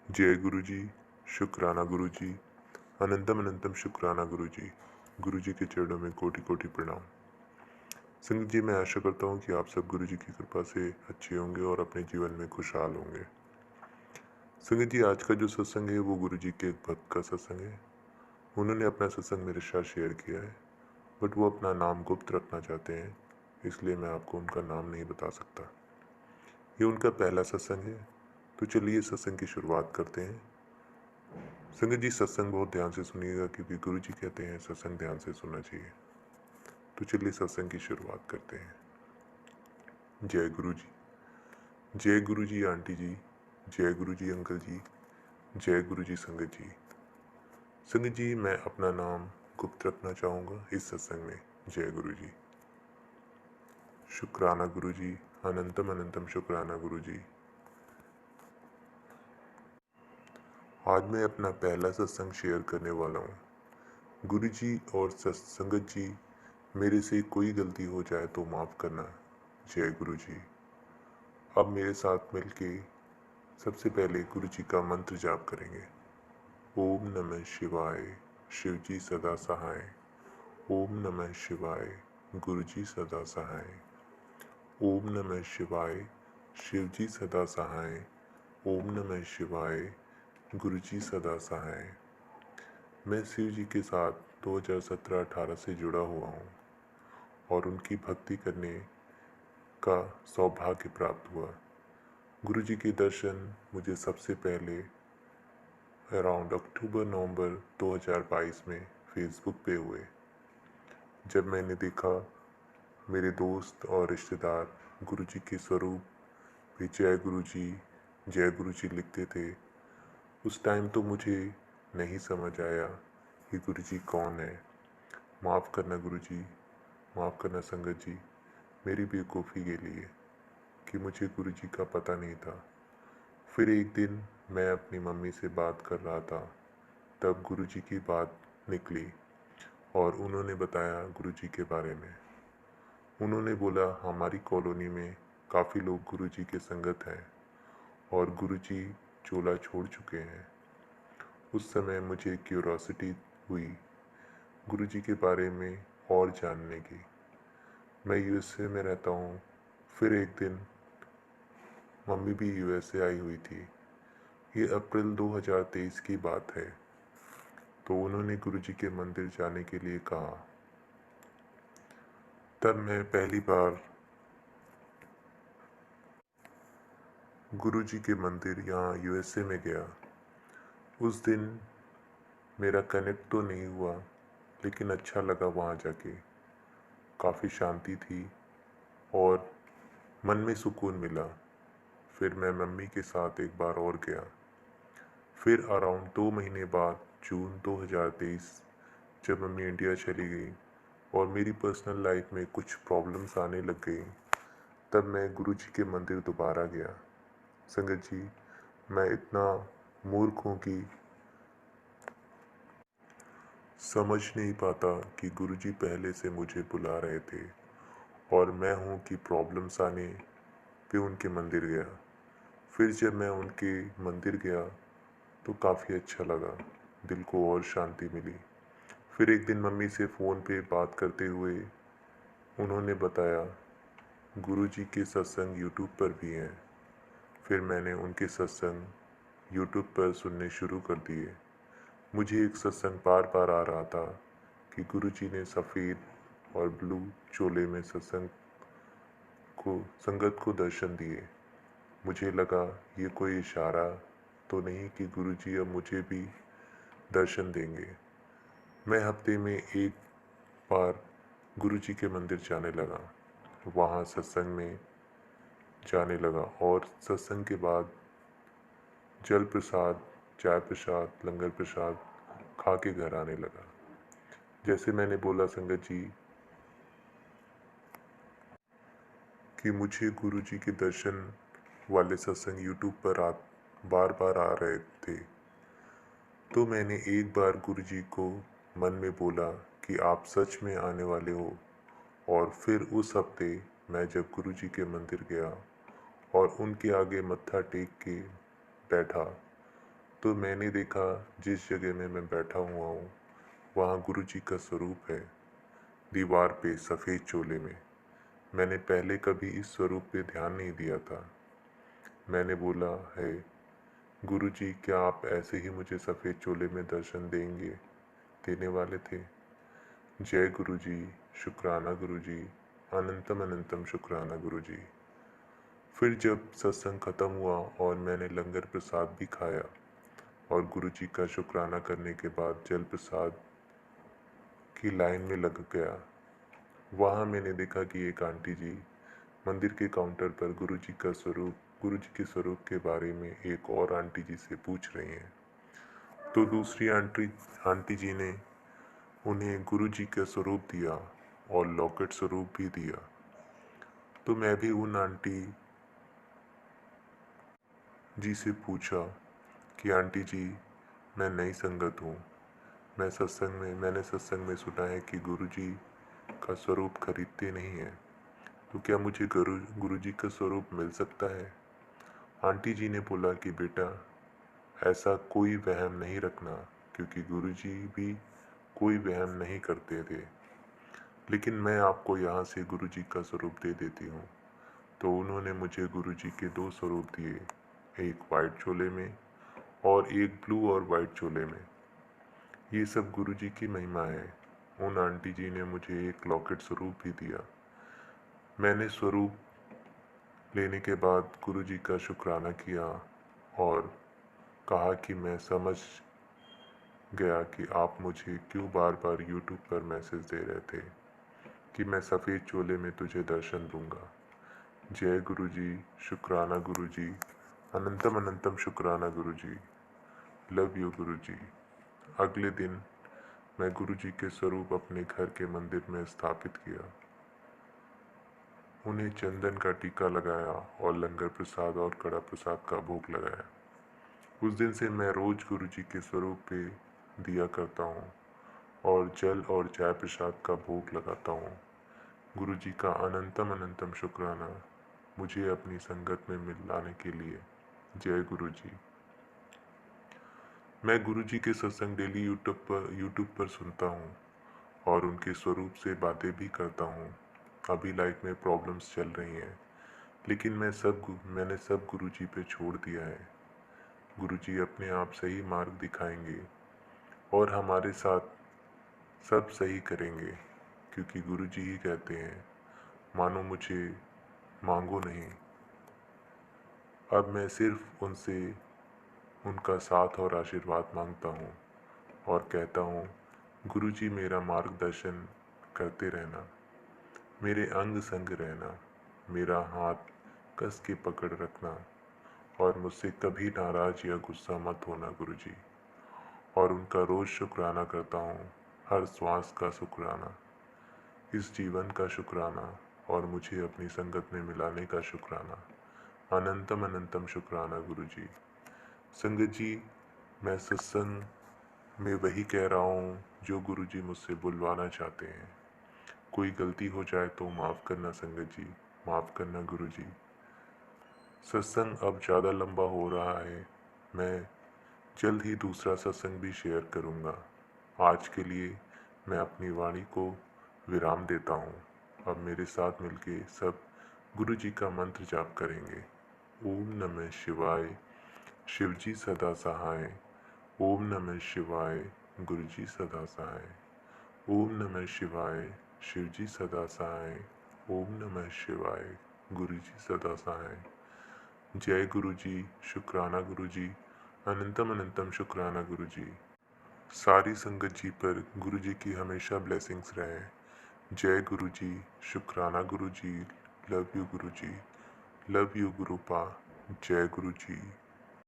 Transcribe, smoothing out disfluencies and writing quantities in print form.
जय गुरु जी, शुक्राना गुरु जी, अनंतम अनंतम शुक्राना गुरु जी। गुरु जी के चरणों में कोटि कोटि प्रणाम। संगत जी, मैं आशा करता हूँ कि आप सब गुरु जी की कृपा से अच्छे होंगे और अपने जीवन में खुशहाल होंगे। संगत जी, आज का जो सत्संग है वो गुरु जी के एक भक्त का सत्संग है। उन्होंने अपना सत्संग मेरे साथ शेयर किया है, बट वो अपना नाम गुप्त रखना चाहते हैं, इसलिए मैं आपको उनका नाम नहीं बता सकता। ये उनका पहला सत्संग है, तो चलिए सत्संग की शुरुआत करते हैं। संगत जी, सत्संग बहुत ध्यान से सुनिएगा, क्योंकि गुरु जी कहते हैं सत्संग ध्यान से सुनना चाहिए। तो चलिए सत्संग की शुरुआत करते हैं। जय गुरु जी। जय गुरु जी आंटी जी। जय गुरु जी अंकल जी। जय गुरु जी संगत जी। संगत जी, मैं अपना नाम गुप्त रखना चाहूँगा इस सत्संग में। जय गुरु जी। शुक्राना गुरु जी, अनंतम अनंतम शुक्राना गुरु जी। आज मैं अपना पहला सत्संग शेयर करने वाला हूँ। गुरु जी और संगत जी, मेरे से कोई गलती हो जाए तो माफ़ करना। जय गुरु जी। अब मेरे साथ मिलके सबसे पहले गुरु जी का मंत्र जाप करेंगे। ओम नमः शिवाय, शिव जी सदा सहाय। ओम नमः शिवाय, गुरु जी सदा सहाय। ओम नमः शिवाय, शिव जी सदा सहाय। ओम नमः शिवाय, गुरु जी सदा सहाय। मैं शिव जी के साथ 2017-18 से जुड़ा हुआ हूँ और उनकी भक्ति करने का सौभाग्य प्राप्त हुआ। गुरु जी के दर्शन मुझे सबसे पहले अराउंड अक्टूबर-नवंबर 2022 में फेसबुक पे हुए, जब मैंने देखा मेरे दोस्त और रिश्तेदार गुरु जी के स्वरूप पे जय गुरु जी लिखते थे। उस टाइम तो मुझे नहीं समझ आया कि गुरु जी कौन है। माफ़ करना गुरु जी, माफ़ करना संगत जी, मेरी बेवकूफ़ी के लिए कि मुझे गुरु जी का पता नहीं था। फिर एक दिन मैं अपनी मम्मी से बात कर रहा था, तब गुरु जी की बात निकली और उन्होंने बताया गुरु जी के बारे में। उन्होंने बोला हमारी कॉलोनी में काफ़ी लोग गुरु जी के संगत हैं और गुरु जी चोला छोड़ चुके हैं। उस समय मुझे क्यूरोसिटी हुई गुरु जी के बारे में और जानने की। मैं यूएसए में रहता हूँ। फिर एक दिन मम्मी भी यूएसए आई हुई थी। ये अप्रैल 2023 की बात है। तो उन्होंने गुरु जी के मंदिर जाने के लिए कहा। तब मैं पहली बार गुरु जी के मंदिर यहाँ यूएसए में गया। उस दिन मेरा कनेक्ट तो नहीं हुआ, लेकिन अच्छा लगा वहाँ जाके। काफ़ी शांति थी और मन में सुकून मिला। फिर मैं मम्मी के साथ एक बार और गया। फिर अराउंड 2 महीने बाद जून 2023, जब मम्मी इंडिया चली गई और मेरी पर्सनल लाइफ में कुछ प्रॉब्लम्स आने लग गई, तब मैं गुरु जी के मंदिर दोबारा गया। संगत जी, मैं इतना मूर्ख हूँ कि समझ नहीं पाता कि गुरु जी पहले से मुझे बुला रहे थे और मैं हूँ कि प्रॉब्लम्स आने पे उनके मंदिर गया। फिर जब मैं उनके मंदिर गया तो काफ़ी अच्छा लगा, दिल को और शांति मिली। फिर एक दिन मम्मी से फ़ोन पे बात करते हुए उन्होंने बताया गुरु जी के सत्संग यूट्यूब पर भी हैं। फिर मैंने उनके सत्संग यूट्यूब पर सुनने शुरू कर दिए। मुझे एक सत्संग बार बार आ रहा था कि गुरु जी ने सफ़ेद और ब्लू चोले में संगत को दर्शन दिए। मुझे लगा ये कोई इशारा तो नहीं कि गुरु जी अब मुझे भी दर्शन देंगे। मैं हफ्ते में एक बार गुरु जी के मंदिर जाने लगा, वहाँ सत्संग में जाने लगा और सत्संग के बाद जल प्रसाद, चाय प्रसाद, लंगर प्रसाद खा के घर आने लगा। जैसे मैंने बोला संगत जी कि मुझे गुरु जी के दर्शन वाले सत्संग यूट्यूब पर बार बार आ रहे थे, तो मैंने एक बार गुरु जी को मन में बोला कि आप सच में आने वाले हो। और फिर उस हफ्ते मैं जब गुरु जी के मंदिर गया और उनके आगे मत्था टेक के बैठा, तो मैंने देखा जिस जगह में मैं बैठा हुआ हूँ वहाँ गुरुजी का स्वरूप है, दीवार पे सफ़ेद चोले में। मैंने पहले कभी इस स्वरूप पे ध्यान नहीं दिया था। मैंने बोला है, गुरुजी क्या आप ऐसे ही मुझे सफ़ेद चोले में दर्शन देने वाले थे? जय गुरुजी, शुक्राना गुरुजी, अनंतम अनंतम शुक्राना गुरुजी। फिर जब सत्संग ख़त्म हुआ और मैंने लंगर प्रसाद भी खाया और गुरुजी का शुक्राना करने के बाद जल प्रसाद की लाइन में लग गया, वहाँ मैंने देखा कि एक आंटी जी मंदिर के काउंटर पर गुरुजी के स्वरूप के बारे में एक और आंटी जी से पूछ रही हैं। तो दूसरी आंटी जी ने उन्हें गुरुजी का स्वरूप दिया और लॉकेट स्वरूप भी दिया। तो मैं भी उन आंटी जी से पूछा कि आंटी जी, मैं नई संगत हूँ, मैंने सत्संग में सुना है कि गुरुजी का स्वरूप खरीदते नहीं हैं, तो क्या मुझे गुरुजी का स्वरूप मिल सकता है? आंटी जी ने बोला कि बेटा, ऐसा कोई वहम नहीं रखना, क्योंकि गुरुजी भी कोई वहम नहीं करते थे। लेकिन मैं आपको यहाँ से गुरुजी का स्वरूप दे देती हूँ। तो उन्होंने मुझे गुरुजी के 2 स्वरूप दिए, एक वाइट चोले में और एक ब्लू और वाइट चोले में। ये सब गुरुजी की महिमा है। उन आंटी जी ने मुझे एक लॉकेट स्वरूप भी दिया। मैंने स्वरूप लेने के बाद गुरुजी का शुक्राना किया और कहा कि मैं समझ गया कि आप मुझे क्यों बार बार यूट्यूब पर मैसेज दे रहे थे कि मैं सफ़ेद चोले में तुझे दर्शन दूंगा। जय गुरुजी, शुक्राना गुरुजी, अनंतम अनंतम शुक्राना गुरुजी, लव यू गुरुजी। अगले दिन मैं गुरुजी के स्वरूप अपने घर के मंदिर में स्थापित किया। उन्हें चंदन का टीका लगाया और लंगर प्रसाद और कड़ा प्रसाद का भोग लगाया। उस दिन से मैं रोज गुरुजी के स्वरूप पे दिया करता हूँ और जल और चाय प्रसाद का भोग लगाता हूँ। गुरुजी का अनंतम अनंतम शुक्राना मुझे अपनी संगत में मिलाने के लिए। जय गुरुजी। मैं गुरुजी के सत्संग डेली यूट्यूब पर सुनता हूँ और उनके स्वरूप से बातें भी करता हूँ। अभी लाइफ में प्रॉब्लम्स चल रही हैं, लेकिन मैंने सब गुरुजी पे छोड़ दिया है। गुरुजी अपने आप सही मार्ग दिखाएंगे और हमारे साथ सब सही करेंगे, क्योंकि गुरुजी ही कहते हैं, मानो मुझे, मांगो नहीं। अब मैं सिर्फ उनसे उनका साथ और आशीर्वाद मांगता हूँ और कहता हूँ, गुरुजी मेरा मार्गदर्शन करते रहना, मेरे अंग संग रहना, मेरा हाथ कस के पकड़ रखना और मुझसे कभी नाराज या गुस्सा मत होना गुरुजी। और उनका रोज़ शुक्राना करता हूँ, हर श्वास का शुक्राना, इस जीवन का शुक्राना और मुझे अपनी संगत में मिलाने का शुक्राना। अनंतम अनंतम शुक्राना गुरुजी। संगत जी, मैं सत्संग में वही कह रहा हूँ जो गुरुजी मुझसे बुलवाना चाहते हैं। कोई गलती हो जाए तो माफ़ करना संगत जी, माफ़ करना गुरुजी। सत्संग अब ज़्यादा लंबा हो रहा है। मैं जल्द ही दूसरा सत्संग भी शेयर करूँगा। आज के लिए मैं अपनी वाणी को विराम देता हूँ। अब मेरे साथ मिलके सब गुरुजी का मंत्र जाप करेंगे। ओम नमः शिवाय, शिवजी सदा सहाय। ओम नमः शिवाय, गुरुजी सदा सहाय। ओम नमः शिवाय, शिवजी सदा सहाय। ओम नमः शिवाय, गुरुजी सदा सहाय। जय गुरुजी, शुक्राना गुरुजी, अनंतम अनंतम शुक्राना गुरुजी। सारी संगत जी पर गुरुजी की हमेशा ब्लेसिंग्स रहे। जय गुरुजी, शुक्राना Guruji, love you Guruji, love you Gurupa. जय गुरुजी।